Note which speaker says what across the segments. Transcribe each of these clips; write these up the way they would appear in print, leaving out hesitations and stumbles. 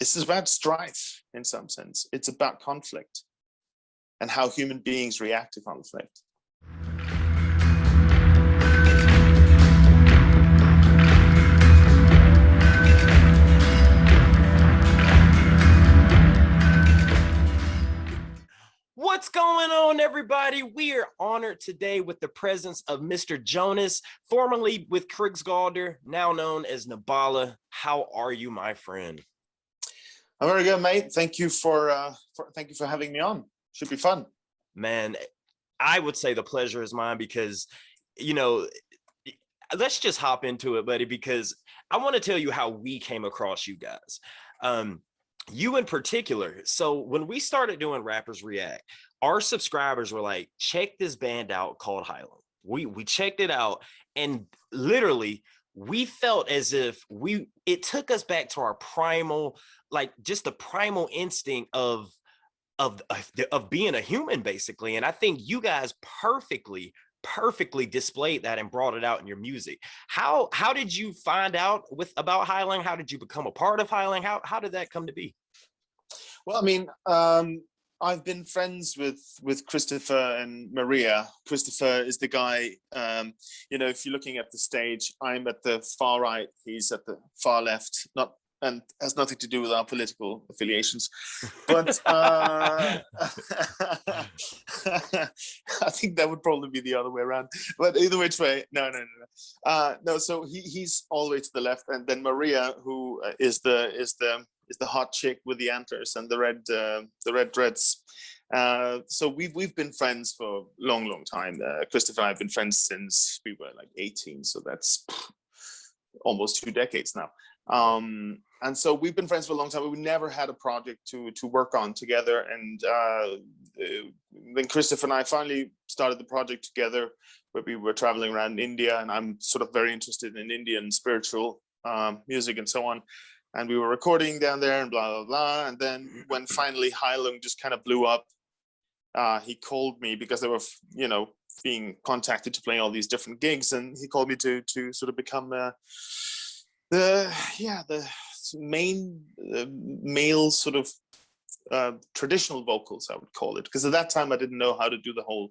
Speaker 1: This is about strife in some sense. It's about conflict and how human beings react to conflict.
Speaker 2: What's going on, everybody? We are honored today with the presence of Mr. Jonas, formerly with krigsgaldr, now known as Nebala. How are you, my friend?
Speaker 1: I'm very good, mate. Thank you for having me on. Should be fun.
Speaker 2: Man, I would say the pleasure is mine because, you know, let's just hop into it, buddy, because I want to tell you how we came across you guys. You in particular. So when we started doing Rappers React, our subscribers were like, check this band out called Hyland. We checked it out, and literally we felt as if it took us back to our primal, like just the primal instinct of being a human, basically. And I think you guys perfectly displayed that and brought it out in your music. How did you find out about Hyland? How did you become a part of Hyland? How did that come to be?
Speaker 1: Well, I mean, I've been friends with Christopher and Maria. Christopher is the guy, you know, if you're looking at the stage, I'm at the far right, he's at the far left, and has nothing to do with our political affiliations. But I think that would probably be the other way around. But either which way, no. No, so he's all the way to the left, and then Maria, who is the hot chick with the antlers and the red dreads. So we've been friends for a long time. Christopher and I have been friends since we were like 18, so that's almost 2 decades now. And so we've been friends for a long time, but we never had a project to work on together. And then Christopher and I finally started the project together, where we were traveling around India, and I'm sort of very interested in Indian spiritual music and so on. And we were recording down there and blah, blah, blah. And then when finally Hyland just kind of blew up, he called me because they were, you know, being contacted to play all these different gigs. And he called me to sort of become the main male sort of traditional vocals, I would call it. Because at that time, I didn't know how to do the whole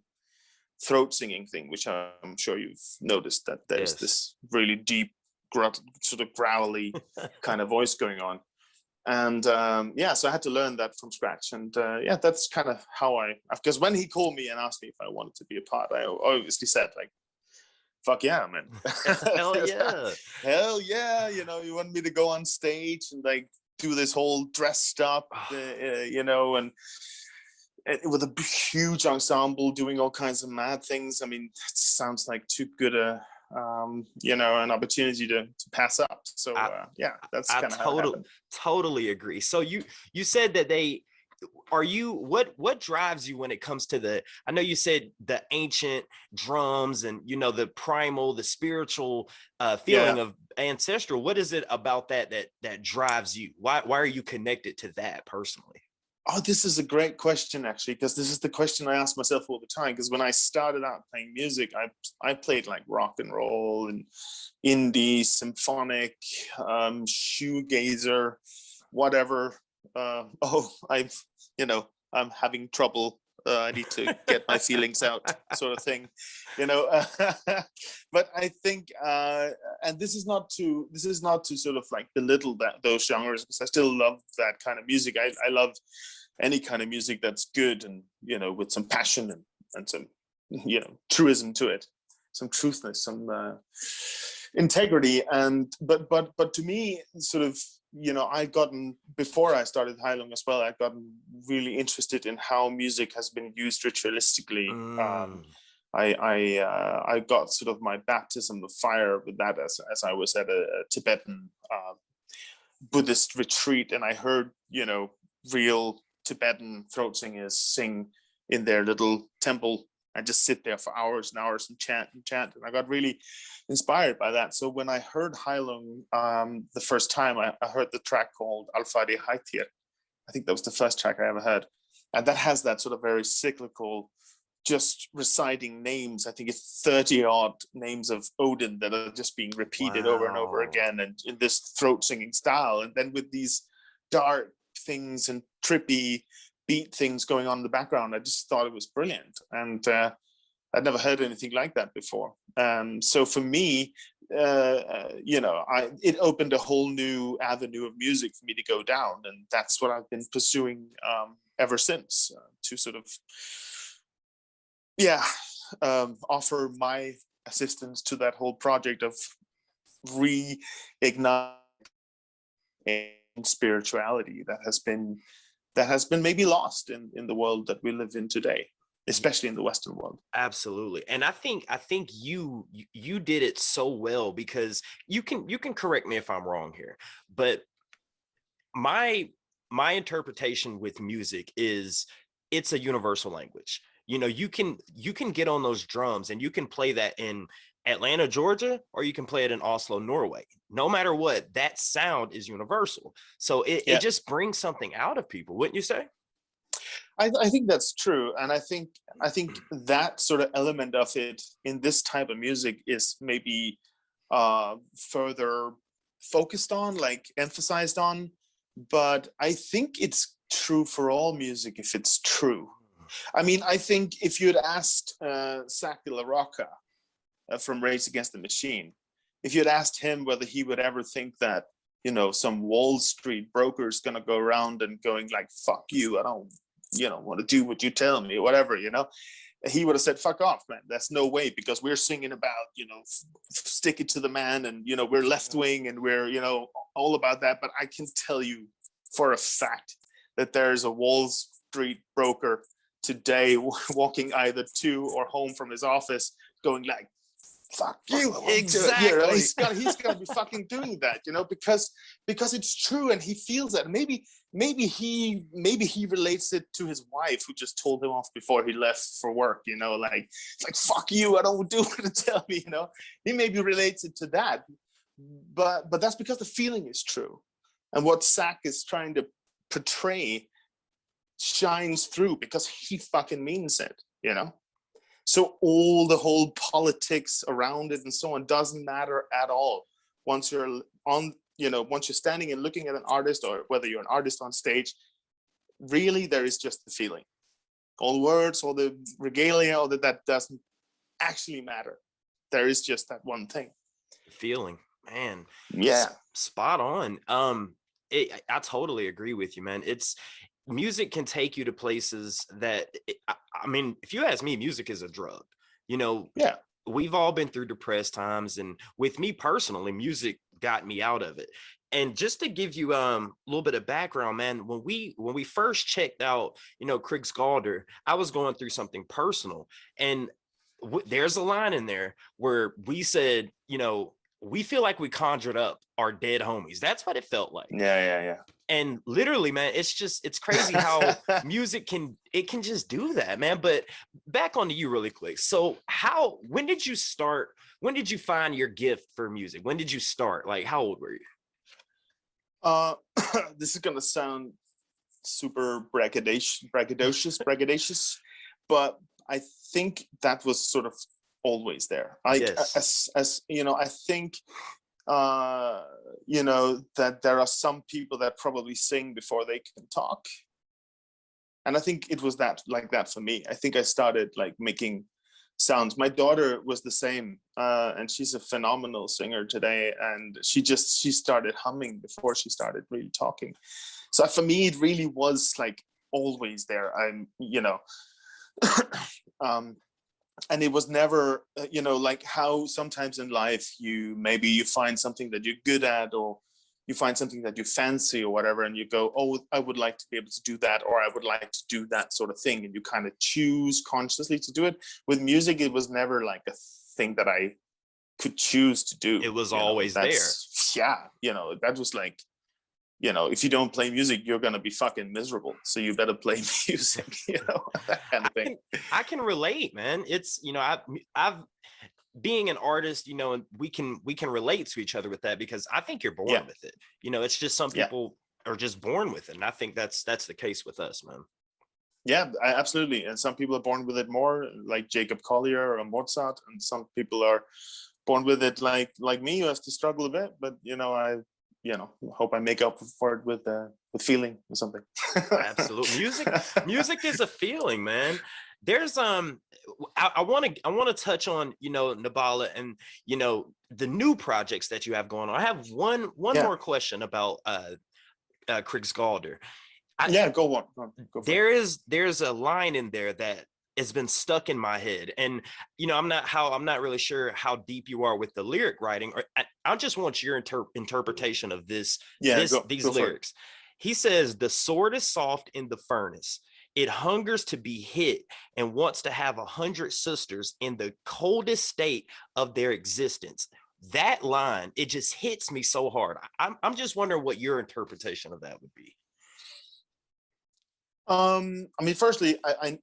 Speaker 1: throat singing thing, which I'm sure you've noticed that there's this really deep, sort of growly kind of voice going on. And so I had to learn that from scratch. And that's kind of how because when he called me and asked me if I wanted to be a part, I obviously said, like, fuck yeah, man.
Speaker 2: Hell yeah.
Speaker 1: Hell yeah. You know, you want me to go on stage and like do this whole dressed up, you know, and with a huge ensemble doing all kinds of mad things. I mean, it sounds like too good you know, an opportunity to pass up. So that's kind of how it happened.
Speaker 2: Totally agree. So you said that what drives you when it comes to I know you said the ancient drums and, you know, the primal, the spiritual feeling of ancestral. What is it about that drives you? Why are you connected to that personally?
Speaker 1: Oh, this is a great question, actually, because this is the question I ask myself all the time. Because when I started out playing music, I played like rock and roll and indie, symphonic, shoegazer, whatever. I'm having trouble. I need to get my feelings out, sort of thing, you know. But I think, and this is not to sort of like belittle those genres, because I still love that kind of music. I love any kind of music that's good and, you know, with some passion and some, you know, truism to it, some truthness, some integrity. And but to me, sort of, you know, before I started Heilung as well, I'd gotten really interested in how music has been used ritualistically. I got sort of my baptism of fire with that as I was at a Tibetan Buddhist retreat, and I heard, you know, real Tibetan throat singers sing in their little temple and just sit there for hours and hours and chant. And I got really inspired by that. So when I heard Heilung the first time, I heard the track called Alfadhirhaiti. I think that was the first track I ever heard. And that has that sort of very cyclical, just reciting names. I think it's 30 odd names of Odin that are just being repeated over and over again, and in this throat singing style. And then with these dark things and trippy beat things going on in the background. I just thought it was brilliant, and I'd never heard anything like that before. So for me, it opened a whole new avenue of music for me to go down, and that's what I've been pursuing ever since, to sort of, offer my assistance to that whole project of reigniting spirituality that has been maybe lost in the world that we live in today, especially in the Western world.
Speaker 2: Absolutely. And I think you did it so well, because you can correct me if I'm wrong here, but my interpretation with music is it's a universal language. You can get on those drums and you can play that in Atlanta, Georgia, or you can play it in Oslo, Norway. No matter what, that sound is universal. So it just brings something out of people, wouldn't you say?
Speaker 1: I think that's true, and I think that sort of element of it in this type of music is maybe further focused on, like emphasized on. But I think it's true for all music if it's true. I mean, I think if you'd asked Zack de la Rocha from Rage Against the Machine, if you'd asked him whether he would ever think that, some Wall Street broker is going to go around and going like, fuck you, I don't, want to do what you tell me, or whatever, he would have said, fuck off, man. That's no way, because we're singing about, stick it to the man, and, we're left wing, and we're, all about that. But I can tell you for a fact that there's a Wall Street broker today walking either to or home from his office going like, fuck you.
Speaker 2: Exactly.
Speaker 1: He's gonna be fucking doing that, because it's true, and he feels that. Maybe he relates it to his wife, who just told him off before he left for work, like, it's like, fuck you, I don't do what you tell me, he maybe relates it to that, but that's because the feeling is true, and what Zack is trying to portray shines through because he fucking means it, So the whole politics around it and so on doesn't matter at all. Once you're standing and looking at an artist, or whether you're an artist on stage, really there is just the feeling. All the words, all the regalia, all that doesn't actually matter. There is just that one thing.
Speaker 2: Feeling, man.
Speaker 1: Yeah.
Speaker 2: Spot on. I totally agree with you, man. Music can take you to places that, I mean, if you ask me, music is a drug. Yeah, we've all been through depressed times, and with me personally, music got me out of it. And just to give you a little bit of background, man, when we first checked out, krigsgaldr, I was going through something personal, and there's a line in there where we said, we feel like we conjured up our dead homies. That's what it felt like.
Speaker 1: Yeah.
Speaker 2: And literally, man, it's crazy how music can just do that, man. But back onto you really quick. So when did you start? When did you find your gift for music? When did you start? Like, how old were you?
Speaker 1: This is gonna sound super braggadocious, but I think that was sort of always there.
Speaker 2: Yes.
Speaker 1: As I think that there are some people that probably sing before they can talk, and I think it was that for me. I think I started like making sounds. My daughter was the same, and she's a phenomenal singer today, and she started humming before she started really talking. So for me, it really was like always there. And it was never, like how sometimes in life you find something that you're good at, or you find something that you fancy or whatever, and you go, oh, I would like to be able to do that, or I would like to do that sort of thing, and you kind of choose consciously to do it. With music, it was never like a thing that I could choose to do.
Speaker 2: It was always there.
Speaker 1: Yeah, that was like, if you don't play music, you're gonna be fucking miserable. So you better play music, that kind of thing.
Speaker 2: I can relate, man. It's I've being an artist, and we can relate to each other with that, because I think you're born with it. It's just some people are just born with it, and I think that's the case with us, man.
Speaker 1: Yeah, absolutely. And some people are born with it more, like Jacob Collier or Mozart, and some people are born with it like me, who has to struggle a bit. But hope I make up for it with feeling or something.
Speaker 2: Absolute music is a feeling, man. There's I want to touch on, Nebala, and the new projects that you have going on. I have one more question about krigsgaldr.
Speaker 1: Go on. Go for it.
Speaker 2: There's a line in there that has been stuck in my head, and I'm not really sure how deep you are with the lyric writing, or I just want your interpretation of these lyrics. He says, "The sword is soft in the furnace. It hungers to be hit and wants to have 100 sisters in the coldest state of their existence." That line, it just hits me so hard. I'm just wondering what your interpretation of that would be.
Speaker 1: I mean, firstly, I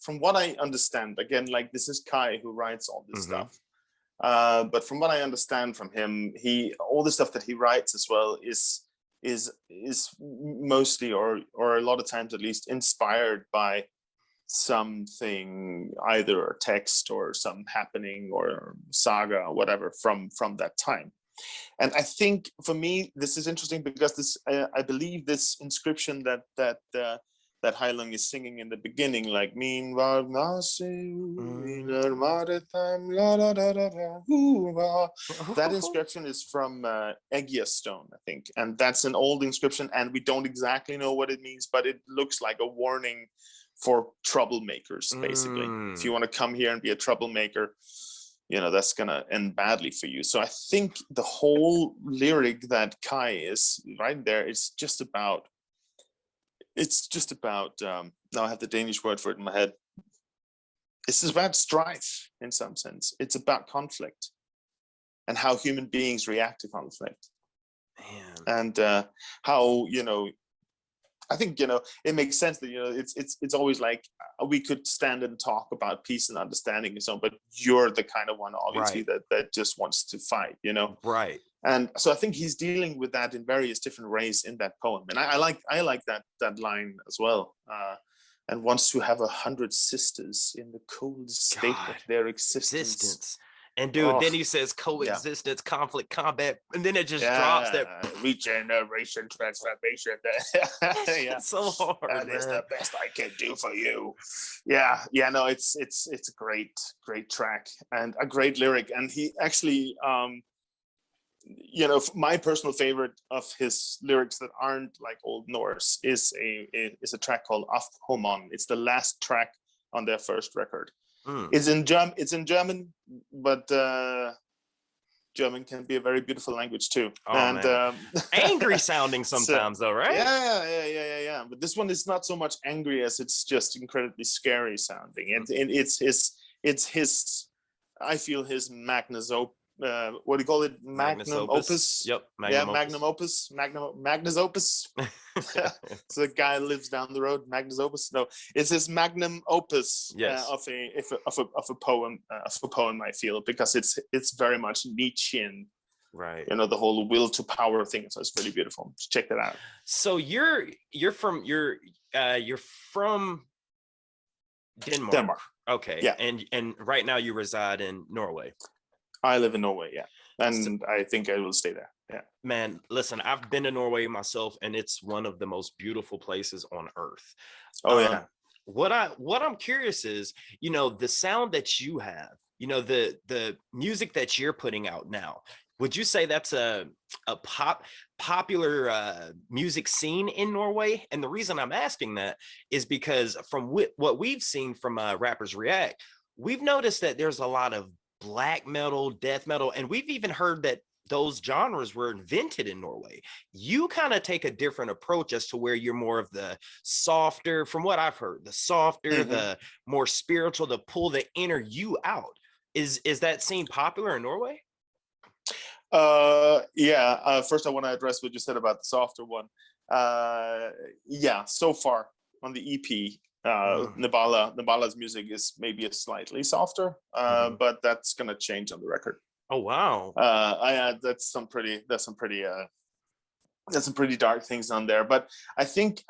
Speaker 1: from what I understand, again, like, this is Kai who writes all this stuff. But from what I understand from him, all the stuff that he writes as well is mostly, or a lot of times at least, inspired by something, either a text or some happening or saga or whatever from that time. And I think for me this is interesting because this I believe this inscription that Hyland is singing in the beginning, like, that inscription is from Eggia stone, I think, and that's an old inscription, and we don't exactly know what it means, but it looks like a warning for troublemakers, basically. If you want to come here and be a troublemaker, that's gonna end badly for you. So I think the whole lyric that Kai is right there is just about, now I have the Danish word for it in my head. It's about strife in some sense. It's about conflict and how human beings react to conflict.
Speaker 2: Man.
Speaker 1: And how, I think, it makes sense that, it's always like, we could stand and talk about peace and understanding and so on, but you're the kind of one, obviously,
Speaker 2: right,
Speaker 1: that just wants to fight,
Speaker 2: Right.
Speaker 1: And so I think he's dealing with that in various different ways in that poem. And I like that line as well. And wants to have 100 sisters in the coldest state of their existence.
Speaker 2: And dude, then he says coexistence, conflict, combat, and then it just drops that
Speaker 1: regeneration, transformation.
Speaker 2: So hard.
Speaker 1: That is the best I can do for you. No, it's a great track and a great lyric. And he actually, my personal favorite of his lyrics that aren't like Old Norse is a track called Afhomon. It's the last track on their first record. It's in German, but German can be a very beautiful language too.
Speaker 2: Angry sounding sometimes, though, right?
Speaker 1: Yeah. But this one is not so much angry as it's just incredibly scary sounding. And it's his. I feel his magnus opus. What do you call it? Magnum opus.
Speaker 2: Yep.
Speaker 1: Magnum opus. Magnus opus. So the guy lives down the road. Magnus opus. No, it's his magnum opus of a poem. I feel, because it's very much Nietzschean.
Speaker 2: Right.
Speaker 1: The whole will to power thing. So it's really beautiful. Just check that out.
Speaker 2: So you're from Denmark. Okay.
Speaker 1: Yeah.
Speaker 2: And right now you reside in Norway.
Speaker 1: I live in Norway, and I think I will stay there. Yeah,
Speaker 2: man, listen, I've been to Norway myself, and it's one of the most beautiful places on earth. What I'm curious is, the sound that you have, the music that you're putting out now. Would you say that's a popular music scene in Norway? And the reason I'm asking that is because from what we've seen from Rappers React, we've noticed that there's a lot of black metal, death metal, and we've even heard that those genres were invented in Norway. You kind of take a different approach as to where you're more of the softer, from what I've heard, the softer, the more spiritual, to pull the inner you out. Is that scene popular in Norway?
Speaker 1: First I want to address what you said about the softer one. So far on the EP, Nebala's music is maybe a slightly softer, but that's gonna change on the record.
Speaker 2: Oh wow!
Speaker 1: That's some pretty dark things on there. But I think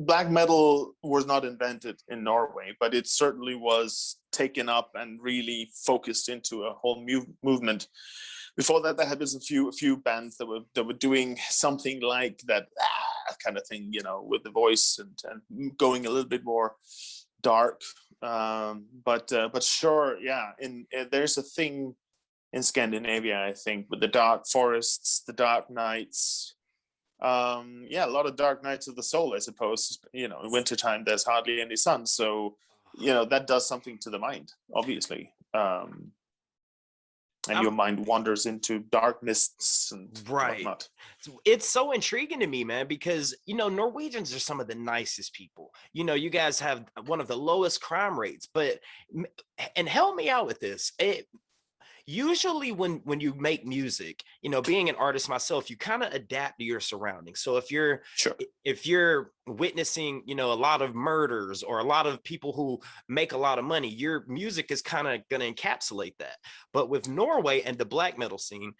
Speaker 1: black metal was not invented in Norway, but it certainly was taken up and really focused into a whole movement before that, there had been a few bands that were doing something like that kind of thing, with the voice and going a little bit more dark. But sure, yeah. There's a thing in Scandinavia, I think, with the dark forests, the dark nights. A lot of dark nights of the soul, I suppose. In wintertime, there's hardly any sun, so that does something to the mind, obviously. And your mind wanders into dark mists and whatnot.
Speaker 2: It's so intriguing to me, man, because Norwegians are some of the nicest people. You guys have one of the lowest crime rates, and help me out with this. Usually when you make music, being an artist myself, you kind of adapt to your surroundings. So if you're witnessing, a lot of murders or a lot of people who make a lot of money, your music is kind of going to encapsulate that. But with Norway and the black metal scene,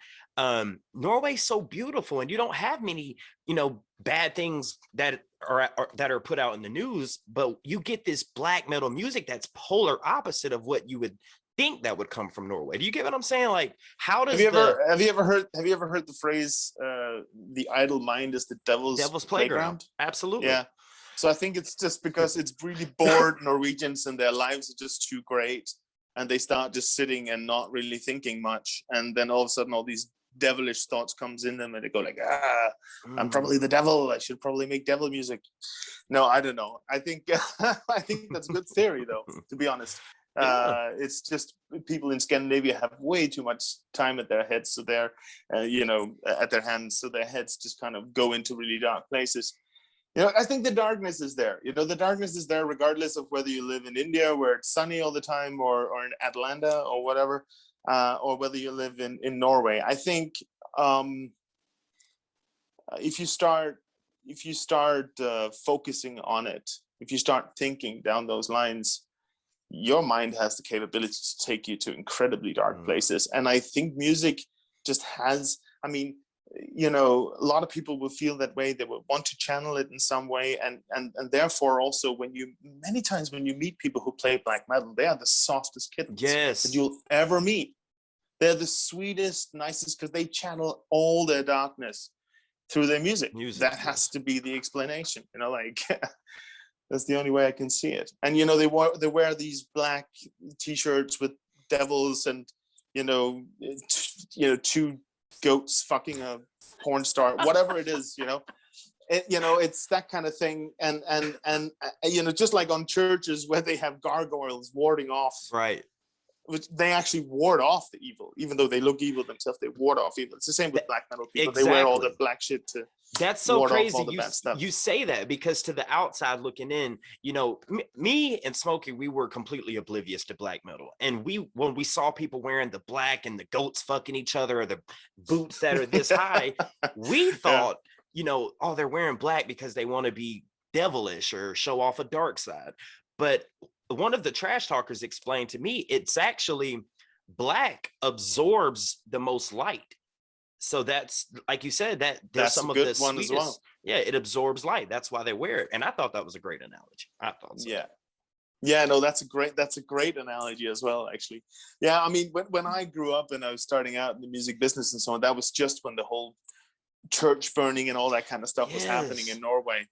Speaker 2: Norway's so beautiful, and you don't have many, bad things that are put out in the news, but you get this black metal music that's polar opposite of what you would think that would come from Norway. Do you get what I'm saying? Like, how does
Speaker 1: have you ever heard the phrase the idle mind is the devil's playground?
Speaker 2: Absolutely.
Speaker 1: Yeah. So I think it's just because it's really bored Norwegians and their lives are just too great, and they start just sitting and not really thinking much, and then all of a sudden all these devilish thoughts comes in them and they go like, I'm probably the devil, I should probably make devil music. No, I don't know. I think that's a good theory though, to be honest. It's just people in Scandinavia have way too much time at their heads, so they're at their hands, so their heads just kind of go into really dark places. I think the darkness is there. The darkness is there regardless of whether you live in India where it's sunny all the time, or in Atlanta or whatever, or whether you live in Norway. I think if you start focusing on it, if you start thinking down those lines, your mind has the capability to take you to incredibly dark places. And I think music just has, a lot of people will feel that way. They will want to channel it in some way. And therefore also many times when you meet people who play black metal, they are the softest kittens that you'll ever meet. They're the sweetest, nicest, because they channel all their darkness through their music. That has to be the explanation, that's the only way I can see it. And they wear these black t-shirts with devils and two goats fucking a porn star, whatever it is. It's that kind of thing. And just like on churches where they have gargoyles warding off,
Speaker 2: right,
Speaker 1: which they actually ward off the evil, even though they look evil themselves. They ward off evil. It's the same with black metal people.
Speaker 2: Exactly.
Speaker 1: They wear all the black shit to.
Speaker 2: That's so crazy. You say that, because to the outside looking in, me and Smokey, we were completely oblivious to black metal. And when we saw people wearing the black and the goats fucking each other, or the boots that are this high, we thought, they're wearing black because they want to be devilish or show off a dark side. But one of the trash talkers explained to me, it's actually black absorbs the most light. So that's, like you said, that's some of the sweetest. Well. Yeah, it absorbs light. That's why they wear it. And I thought that was a great analogy. I thought so.
Speaker 1: Yeah, no, that's a great analogy as well, actually. Yeah, when I grew up and I was starting out in the music business and so on, that was just when the whole church burning and all that kind of stuff was happening in Norway.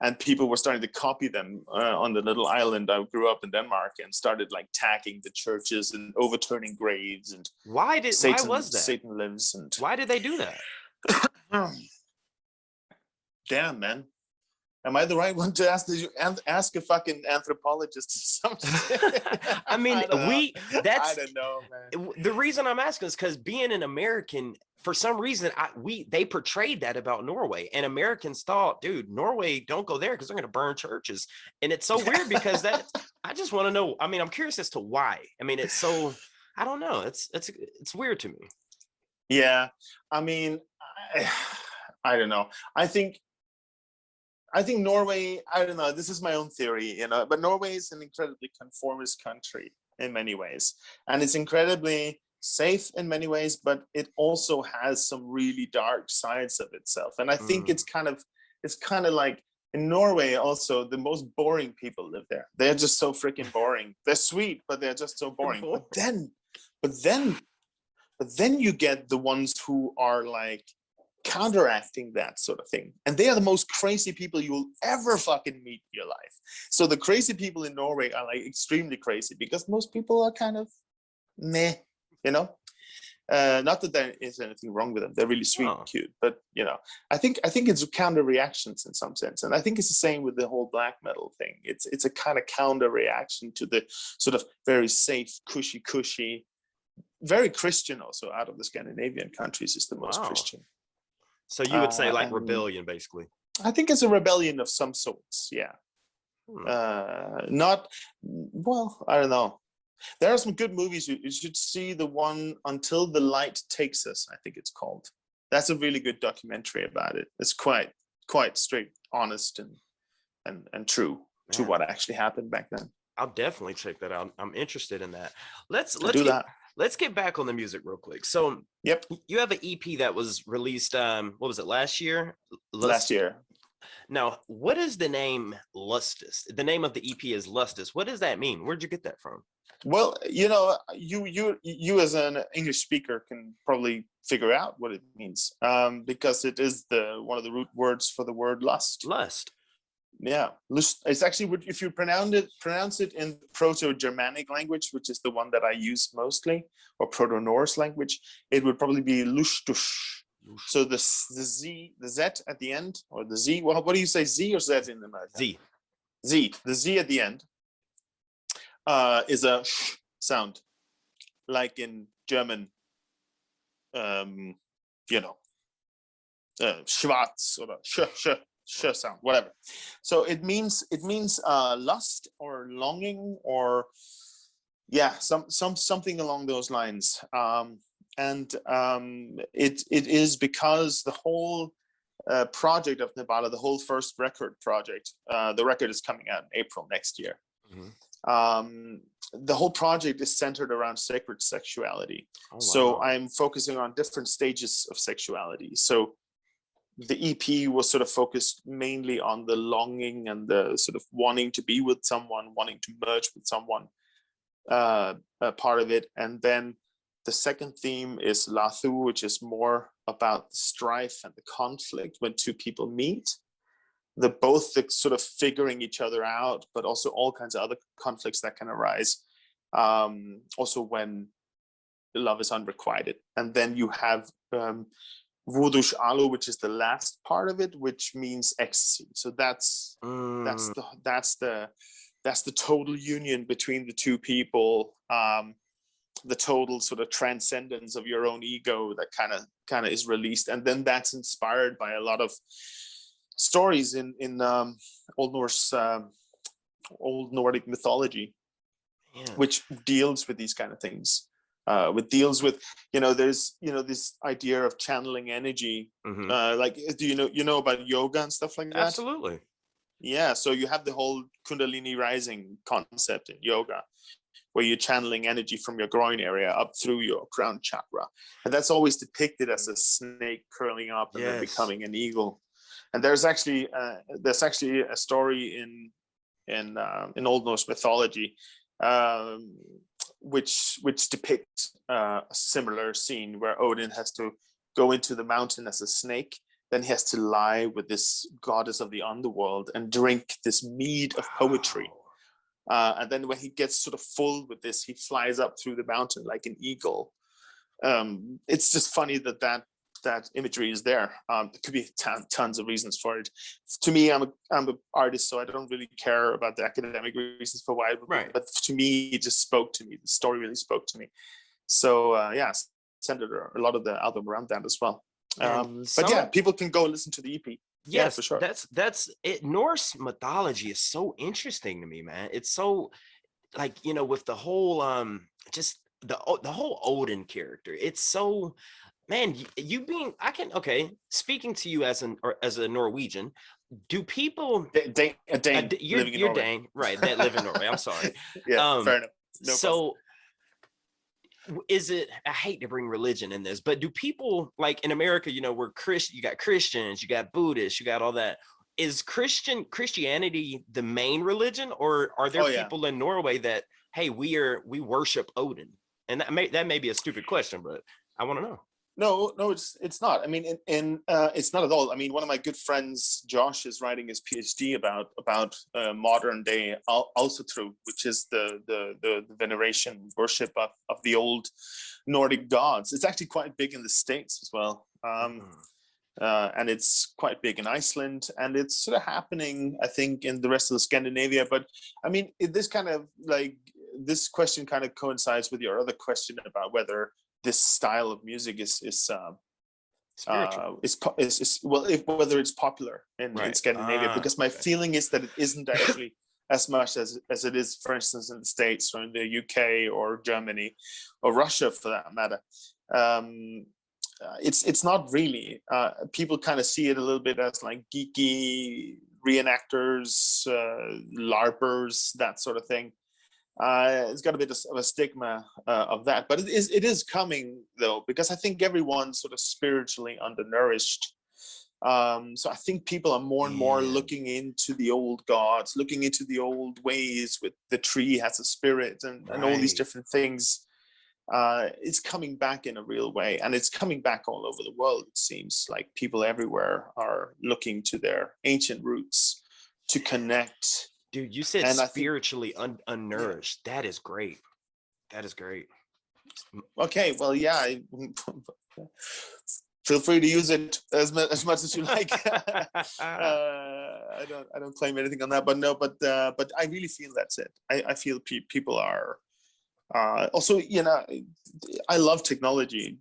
Speaker 1: And people were starting to copy them on the little island. I grew up in Denmark and started like tagging the churches and overturning graves. And
Speaker 2: why was that?
Speaker 1: Satan lives. And
Speaker 2: why did they do that?
Speaker 1: Damn, man. Am I the right one to ask a fucking anthropologist something?
Speaker 2: I
Speaker 1: don't know, man.
Speaker 2: The reason I'm asking is because being an American, for some reason, they portrayed that about Norway, and Americans thought, dude, Norway, don't go there because they're going to burn churches. And it's so weird because I just want to know. I'm curious as to why. It's so, I don't know. It's weird to me.
Speaker 1: Yeah. I don't know. I think Norway, I don't know, this is my own theory, but Norway is an incredibly conformist country in many ways. And it's incredibly safe in many ways, but it also has some really dark sides of itself. And I think it's kind of like in Norway also, the most boring people live there. They're just so freaking boring. They're sweet, but they're just so boring. But then But then you get the ones who are like counteracting that sort of thing, and they are the most crazy people you will ever fucking meet in your life. So the crazy people in Norway are like extremely crazy, because most people are kind of meh, you know. Not that there is anything wrong with them; they're really sweet and cute. But you know, I think it's counter reactions in some sense, and I think it's the same with the whole black metal thing. It's a kind of counter reaction to the sort of very safe, cushy, very Christian also out of the Scandinavian countries is the most Christian.
Speaker 2: So you would say like rebellion, basically.
Speaker 1: I think it's a rebellion of some sorts, yeah. Not, well, I don't know. There are some good movies. You should see the one Until the Light Takes Us, I think it's called. That's a really good documentary about it. It's quite straight, honest, and true to what actually happened back then.
Speaker 2: I'll definitely check that out. I'm interested in that. Let's get back on the music real quick. So
Speaker 1: yep,
Speaker 2: you have an EP that was released, what was it, last year?
Speaker 1: Last year.
Speaker 2: Now, what is the name Lustuz? The name of the EP is Lustuz. What does that mean? Where'd you get that from?
Speaker 1: Well, you know, you as an English speaker can probably figure out what it means, because it is one of the root words for the word lust.
Speaker 2: Lust.
Speaker 1: Yeah, lust. It's actually, if you pronounce it in Proto-Germanic language, which is the one that I use mostly, or Proto-Norse language, it would probably be lustuz. So the Z at the end, or the Z. Well, what do you say, Z or Z in America?
Speaker 2: Z.
Speaker 1: The Z at the end is a sh sound, like in German. You know, schwarz or sh sound, whatever. So it means lust or longing, or something along those lines. And it is because the whole project of Nebala, the whole first record project, the record is coming out in April next year. The whole project is centered around sacred sexuality. Oh, wow. So I'm focusing on different stages of sexuality. So the EP was sort of focused mainly on the longing and the sort of wanting to be with someone, wanting to merge with someone, part of it. And then the second theme is lathu, which is more about the strife and the conflict when two people meet. Both the sort of figuring each other out, but also all kinds of other conflicts that can arise. Also when love is unrequited. And then you have Vudush Alu, which is the last part of it, which means ecstasy. So that's the total union between the two people, the total sort of transcendence of your own ego that kind of is released. And then that's inspired by a lot of stories in Old Norse, Old Nordic mythology, which deals with these kind of things. Deals with, there's, this idea of channeling energy. Like, do you know about yoga and stuff like that?
Speaker 2: Absolutely.
Speaker 1: Yeah. So you have the whole Kundalini rising concept in yoga, where you're channeling energy from your groin area up through your crown chakra. And that's always depicted as a snake curling up and then becoming an eagle. And there's actually a story in Old Norse mythology, which depicts a similar scene where Odin has to go into the mountain as a snake. Then he has to lie with this goddess of the underworld and drink this mead of poetry. And then when he gets sort of full with this, he flies up through the mountain like an eagle. It's just funny that imagery is there. There could be tons of reasons for it. To me, I'm an artist, so I don't really care about the academic reasons for why. Right. But to me, it just spoke to me. The story really spoke to me. So centered a lot of the album around that as well. But yeah, people can go listen to the EP.
Speaker 2: Yes,
Speaker 1: for sure.
Speaker 2: That's it. Norse mythology is so interesting to me, man. It's so, like, with the whole just the whole Odin character. It's so, man, speaking to you as a Norwegian, do people
Speaker 1: Dane
Speaker 2: you're Dane, right, that live in Norway. I'm sorry.
Speaker 1: Yeah, fair enough. No
Speaker 2: so is it, I hate to bring religion in this, but do people, like in America, we're Christian, you got Christians, you got Buddhists, you got all that. Is Christianity the main religion, or are there people in Norway that, hey, we worship Odin? And that may be a stupid question, but I want to know.
Speaker 1: No, it's not. I mean, it's not at all. I mean, one of my good friends, Josh, is writing his PhD about modern day alfadhirhaiti, which is the veneration worship of the old Nordic gods. It's actually quite big in the States as well, and it's quite big in Iceland, and it's sort of happening, I think, in the rest of Scandinavia. But I mean, this question kind of coincides with your other question about whether this style of music is
Speaker 2: Spiritual.
Speaker 1: whether it's popular in Scandinavia, because my feeling is that it isn't actually as much as it is, for instance, in the States or in the UK or Germany or Russia, for that matter. It's not really. People kind of see it a little bit as like geeky reenactors, LARPers, that sort of thing. It's got a bit of a stigma of that, but it is coming though, because I think everyone's sort of spiritually undernourished. So I think people are more and more looking into the old gods, looking into the old ways with the tree has a spirit and all these different things. It's coming back in a real way, and it's coming back all over the world. It seems like people everywhere are looking to their ancient roots to connect.
Speaker 2: Dude, you said spiritually unnourished. That is great. That is great.
Speaker 1: Okay, well, yeah. Feel free to use it as much as you like. I don't claim anything on that, but no, but I really feel that's it. I feel people are also, I love technology.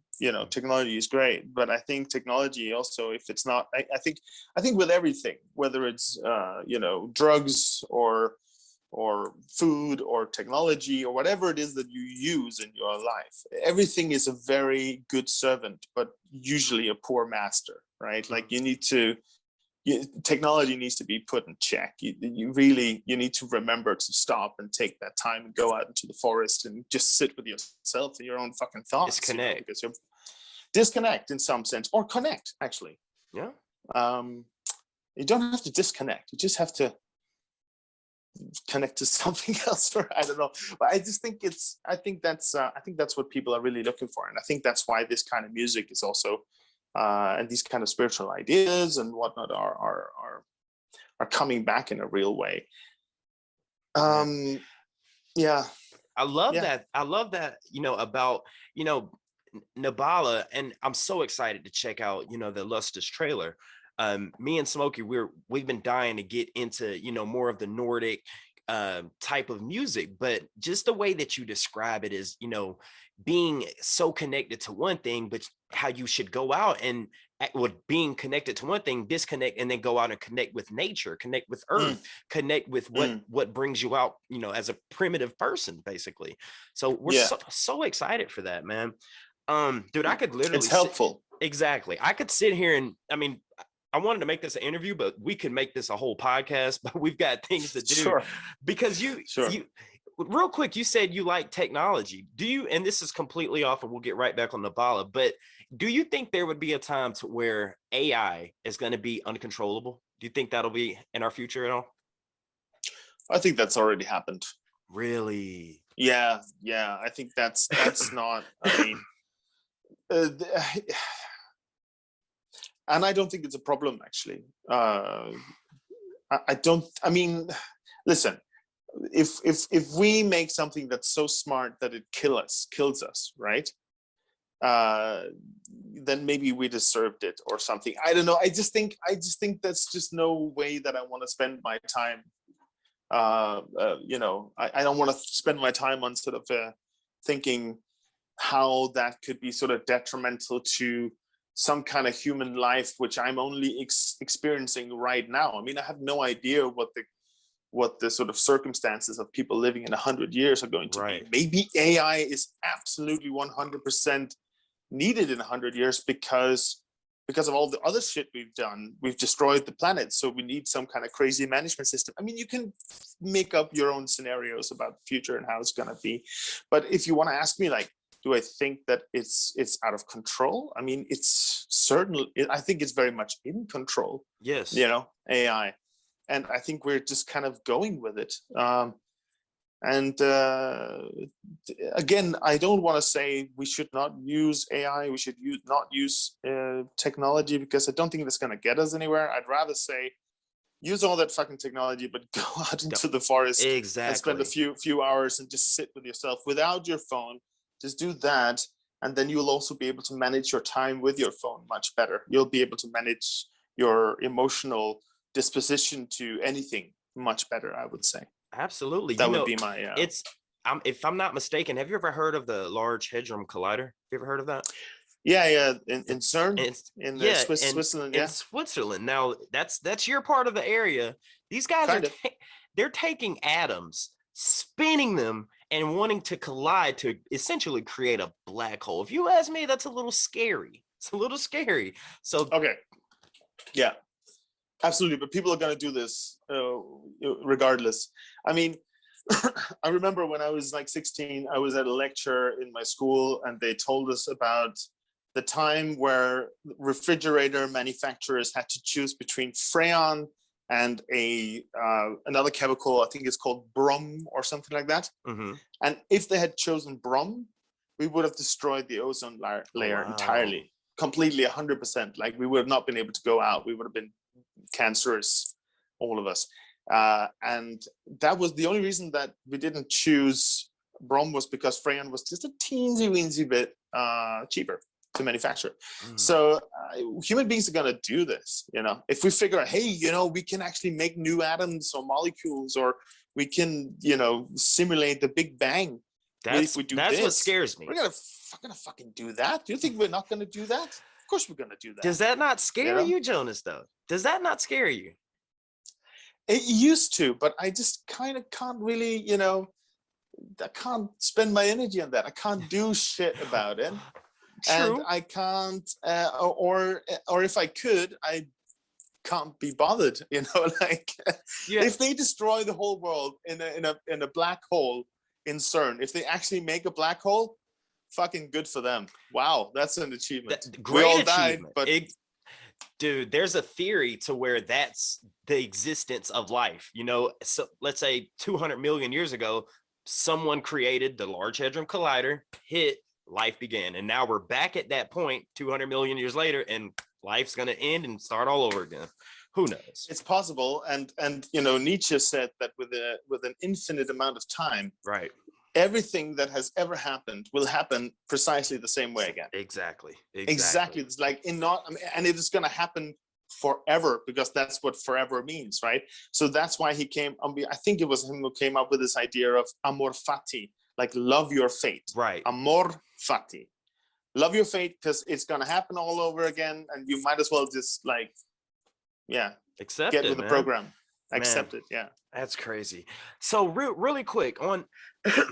Speaker 1: Technology is great, but I think technology also, if it's not, I think with everything, whether it's drugs or food or technology or whatever it is that you use in your life, everything is a very good servant, but usually a poor master, right? Like technology needs to be put in check. You need to remember to stop and take that time and go out into the forest and just sit with yourself and your own fucking thoughts.
Speaker 2: Disconnect.
Speaker 1: Because you're disconnect in some sense, or connect actually.
Speaker 2: Yeah.
Speaker 1: You don't have to disconnect. You just have to connect to something else, or I don't know. But I just think I think that's what people are really looking for, and I think that's why this kind of music is also. And these kind of spiritual ideas and whatnot are coming back in a real way. Yeah.
Speaker 2: I love that. I love that, about, Nebala, and I'm so excited to check out, the Lustuz trailer. Me and Smokey, we've been dying to get into, more of the Nordic type of music, but just the way that you describe it is, being so connected to one thing, but how you should go out and with being connected to one thing, disconnect, and then go out and connect with nature, connect with earth, connect with what brings you out, as a primitive person, basically. So we're so excited for that, man. Dude, I could literally,
Speaker 1: it's helpful.
Speaker 2: Exactly. I could sit here and, I wanted to make this an interview, but we could make this a whole podcast, but we've got things to do.
Speaker 1: Sure.
Speaker 2: Because you real quick, you said you like technology. Do you, and this is completely off and we'll get right back on Nebala, but do you think there would be a time to where AI is going to be uncontrollable? Do you think that'll be in our future at all?
Speaker 1: I think that's already happened.
Speaker 2: Really?
Speaker 1: Yeah. I think that's not, and I don't think it's a problem, actually. Listen, if we make something that's so smart that it kills us, right? Then maybe we deserved it or something. I don't know. I just think that's just no way that I want to spend my time. I don't want to spend my time on sort of thinking how that could be sort of detrimental to some kind of human life, which I'm only experiencing right now. I mean, I have no idea what the sort of circumstances of people living in 100 years are going to be. Maybe AI is absolutely 100% needed in 100 years because of all the other shit we've done. We've destroyed the planet, so we need some kind of crazy management system. I mean, you can make up your own scenarios about the future and how it's going to be. But if you want to ask me, like, do I think that it's out of control? I mean, it's certainly, I think it's very much in control.
Speaker 2: Yes.
Speaker 1: AI. And I think we're just kind of going with it. And again, I don't want to say we should not use AI, we should not use technology, because I don't think that's going to get us anywhere. I'd rather say use all that fucking technology, but go out into the forest and spend a few hours and just sit with yourself without your phone. Just do that, and then you'll also be able to manage your time with your phone much better. You'll be able to manage your emotional disposition to anything much better, I would say.
Speaker 2: Absolutely.
Speaker 1: That would be my
Speaker 2: it's if I'm not mistaken, have you ever heard of the Large Hadron Collider? Have you ever heard of that?
Speaker 1: Yeah, in Cern, in Switzerland.
Speaker 2: In Switzerland. Now that's your part of the area. These guys they're taking atoms, spinning them, and wanting to collide to essentially create a black hole. If you ask me, that's a little scary. It's a little scary. So
Speaker 1: okay, yeah, absolutely. But people are going to do this regardless. I mean, I remember when I was like 16, I was at a lecture in my school, and they told us about the time where refrigerator manufacturers had to choose between Freon and another chemical. I think it's called brom or something like that.
Speaker 2: Mm-hmm.
Speaker 1: And if they had chosen brom, we would have destroyed the ozone layer entirely, completely, 100%. Like, we would have not been able to go out. We would have been cancerous, all of us. And that was the only reason that we didn't choose brom, was because Freon was just a teensy weensy bit cheaper to manufacture. So human beings are going to do this, if we figure out, hey, we can actually make new atoms or molecules, or we can, simulate the Big Bang.
Speaker 2: That's what scares me.
Speaker 1: We're going to fucking do that. Do you think we're not going to do that? Of course we're going to do that.
Speaker 2: Does that not scare you, Jonas, though? Does that not scare you?
Speaker 1: It used to, but I just kind of can't really, I can't spend my energy on that. I can't do shit about it.
Speaker 2: True.
Speaker 1: And I can't, or if I could, I can't be bothered. If they destroy the whole world in a black hole in CERN, if they actually make a black hole, fucking good for them. Wow, that's an achievement.
Speaker 2: Great
Speaker 1: we all
Speaker 2: achievement.
Speaker 1: Died, but
Speaker 2: dude, there's a theory to where that's the existence of life. So let's say 200 million years ago, someone created the Large Hadron Collider, hit. Life began, and now we're back at that point 200 million years later, and life's going to end and start all over again. Who knows? It's
Speaker 1: possible. And Nietzsche said that with an infinite amount of time,
Speaker 2: right,
Speaker 1: everything that has ever happened will happen precisely the same way again.
Speaker 2: Exactly.
Speaker 1: It's like and it is going to happen forever, because that's what forever means, right? So that's why I think it was him who came up with this idea of amor fati, like love your fate.
Speaker 2: Right.
Speaker 1: Amor fati. Love your fate, because it's going to happen all over again, and you might as well just
Speaker 2: accept
Speaker 1: get
Speaker 2: it,
Speaker 1: with the program. Accept it. Yeah.
Speaker 2: That's crazy. So really quick on,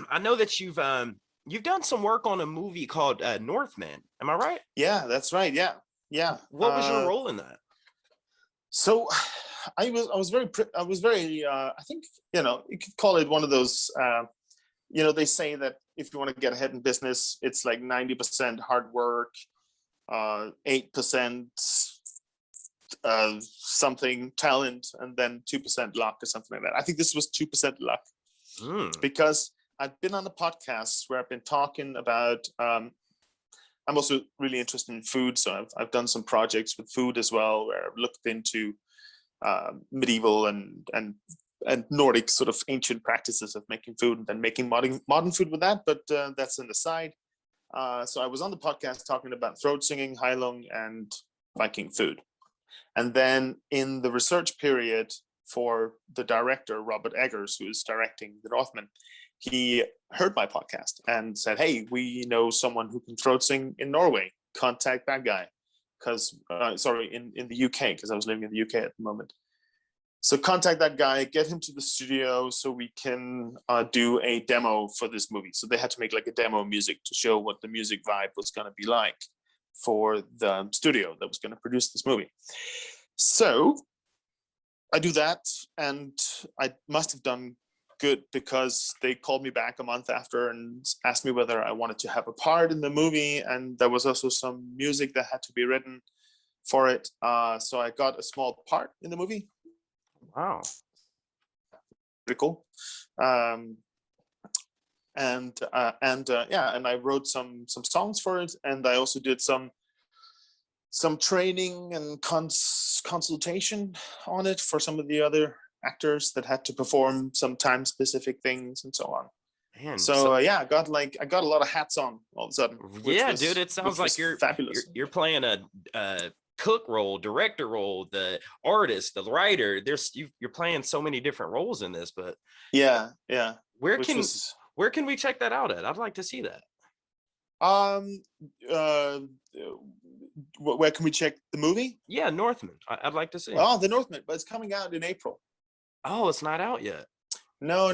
Speaker 2: I know that you've done some work on a movie called Northman. Am I right?
Speaker 1: Yeah, that's right. Yeah.
Speaker 2: What was your role in that?
Speaker 1: So I was very I think, you could call it one of those, they say that if you want to get ahead in business, it's like 90% hard work, 8% something talent, and then 2% luck or something like that. I think this was 2% luck, because I've been on the podcasts where I've been talking about, I'm also really interested in food. So I've done some projects with food as well, where I've looked into medieval and Nordic sort of ancient practices of making food, and then making modern food with that. But that's an aside. So I was on the podcast talking about throat singing, Heilung, and Viking food. And then in the research period for the director, Robert Eggers, who is directing The Northman, he heard my podcast and said, hey, we know someone who can throat sing in Norway. Contact that guy. Because, in the UK, because I was living in the UK at the moment. So contact that guy, get him to the studio so we can do a demo for this movie. So they had to make like a demo music to show what the music vibe was going to be like for the studio that was going to produce this movie. So I do that, and I must have done good, because they called me back a month after and asked me whether I wanted to have a part in the movie. And there was also some music that had to be written for it. So I got a small part in the movie.
Speaker 2: Wow.
Speaker 1: Pretty cool. and I wrote some songs for it, and I also did some training and consultation on it for some of the other actors that had to perform some time specific things and so on.
Speaker 2: Man,
Speaker 1: So I got a lot of hats on all of a sudden.
Speaker 2: Yeah, dude, it sounds like you're
Speaker 1: fabulous.
Speaker 2: You're playing a cook role, director role, the artist, the writer. You're playing so many different roles in this, but
Speaker 1: yeah.
Speaker 2: Where can we check that out at? I'd like to see that.
Speaker 1: Where can we check the movie?
Speaker 2: Yeah, Northman. I'd like to see.
Speaker 1: Oh, the Northman, but it's coming out in April.
Speaker 2: Oh, it's not out yet.
Speaker 1: No.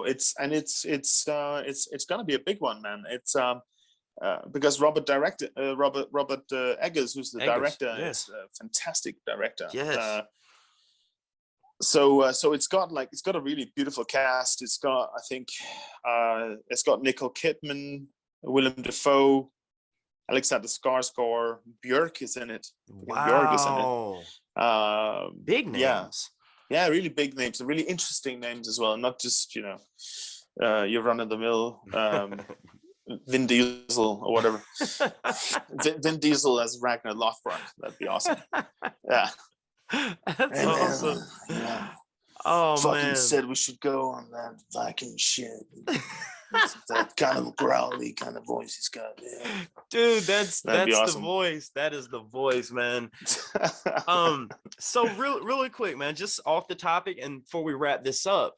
Speaker 1: It's gonna be a big one, man. It's because Robert Eggers, who's the director, is a fantastic director.
Speaker 2: Yes.
Speaker 1: So it's got a really beautiful cast. It's got, I think, it's got Nicole Kidman, Willem Dafoe, Alexander Skarsgård, Björk is in it.
Speaker 2: Wow.
Speaker 1: Björk is in it.
Speaker 2: Big names.
Speaker 1: Yeah, really big names, and really interesting names as well. Not just your run of the mill Vin Diesel or whatever. Vin Diesel as Ragnar Lothbrok. That'd be awesome. Yeah.
Speaker 2: That's awesome.
Speaker 1: Yeah.
Speaker 2: Oh,
Speaker 1: fucking
Speaker 2: man.
Speaker 1: Said we should go on that Viking shit. That kind of growly kind of voice he's got. Yeah.
Speaker 2: Dude, that's
Speaker 1: awesome.
Speaker 2: the voice. That is the voice, man. So really quick, man, just off the topic, and before we wrap this up,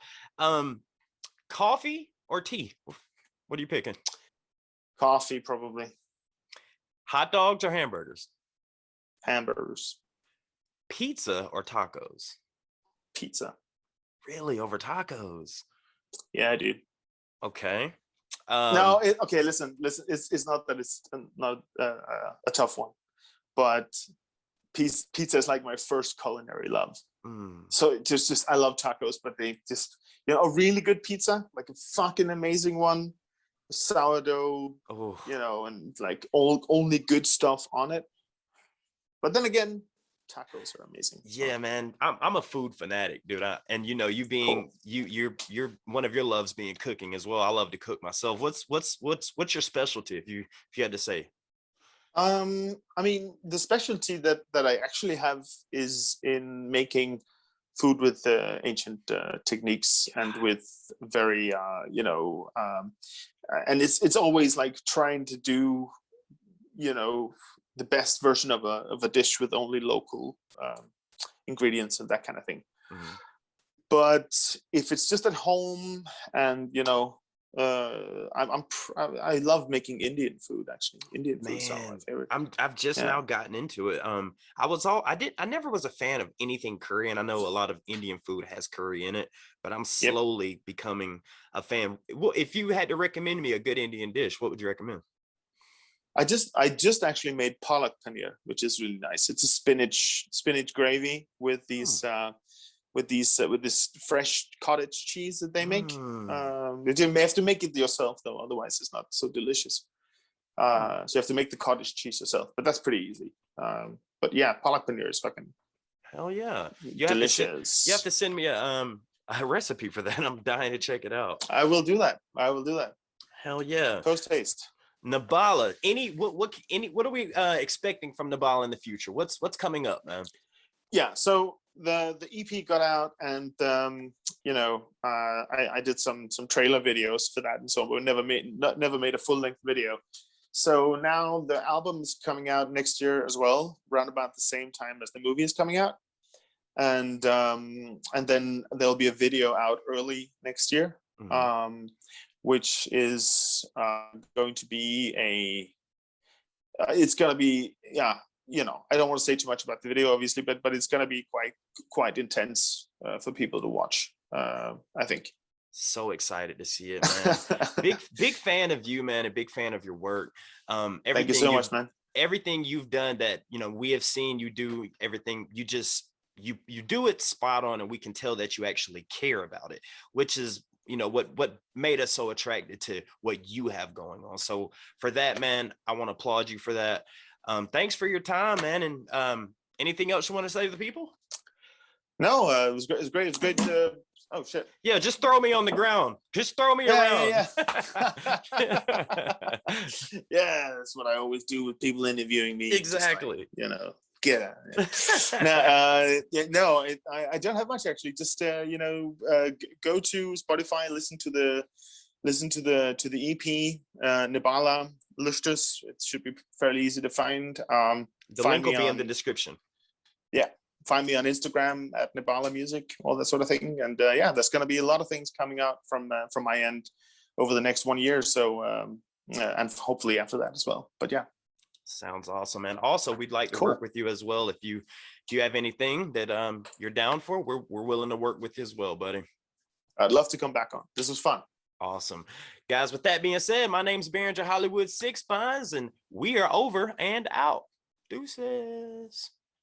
Speaker 2: coffee or tea? What are you picking?
Speaker 1: Coffee, probably.
Speaker 2: Hot dogs or hamburgers?
Speaker 1: Hamburgers.
Speaker 2: Pizza or tacos?
Speaker 1: Pizza.
Speaker 2: Really, over tacos?
Speaker 1: Yeah, dude.
Speaker 2: Okay.
Speaker 1: No, okay. Listen. It's not that it's not a tough one, but pizza is like my first culinary love. So it's just I love tacos, but they just a really good pizza, like a fucking amazing one, sourdough, and like only good stuff on it. But then again, tacos are amazing.
Speaker 2: Yeah, man. I'm a food fanatic, dude. And you being cool. you're one of your loves being cooking as well. I love to cook myself. What's your specialty if you had to say?
Speaker 1: I mean, the specialty that I actually have is in making food with ancient techniques and with very and it's always like trying to do the best version of a dish with only local ingredients and that kind of thing. But if it's just at home, and I love making Indian food. Actually, Indian food is my favorite.
Speaker 2: I've just now gotten into it. I never was a fan of anything Korean. I know a lot of Indian food has curry in it, but I'm slowly becoming a fan. Well, if you had to recommend me a good Indian dish, what would you recommend?
Speaker 1: I just actually made palak paneer, which is really nice. It's a spinach gravy with these with this fresh cottage cheese that they make. You may have to make it yourself though, otherwise it's not so delicious. So you have to make the cottage cheese yourself, but that's pretty easy. But yeah, palak paneer is fucking
Speaker 2: hell yeah,
Speaker 1: delicious.
Speaker 2: You have to send me a recipe for that. I'm dying to check it out.
Speaker 1: I will do that.
Speaker 2: Hell yeah.
Speaker 1: Post haste.
Speaker 2: Nebala, what are we expecting from Nebala in the future? What's coming up, man?
Speaker 1: Yeah, so the EP got out, and I did some trailer videos for that and so on, but never made a full-length video. So now the album is coming out next year as well, around about the same time as the movie is coming out, and then there'll be a video out early next year. Which is going to be it's going to be, I don't want to say too much about the video, obviously, but it's going to be quite intense for people to watch, I think.
Speaker 2: So excited to see it, man. big fan of you, man, a big fan of your work.
Speaker 1: Thank you so much, man.
Speaker 2: Everything you've done that, we have seen you do, everything, you do it spot on, and we can tell that you actually care about it, which is what made us so attracted to what you have going on. So for that, man, I want to applaud you for that. Thanks for your time, man. And anything else you want to say to the people?
Speaker 1: No, it was great. It was great Oh shit.
Speaker 2: Yeah, just throw me on the ground. Just throw me around.
Speaker 1: Yeah. Yeah, that's what I always do with people interviewing me.
Speaker 2: Exactly.
Speaker 1: Just like, get out. I don't have much actually. Just go to Spotify, listen to the EP, Nebala Lustuz. It should be fairly easy to find.
Speaker 2: The link will be in the description.
Speaker 1: Yeah, find me on Instagram at Nebala Music, all that sort of thing. And there's going to be a lot of things coming out from my end over the next 1 year. So and hopefully after that as well. But yeah.
Speaker 2: Sounds awesome. And also, we'd like to work with you as well. If you have anything that you're down for, we're willing to work with you as well, buddy.
Speaker 1: I'd love to come back on. This was fun.
Speaker 2: Awesome. Guys, with that being said, my name's Behringer Hollywood Six Pines, and we are over and out. Deuces.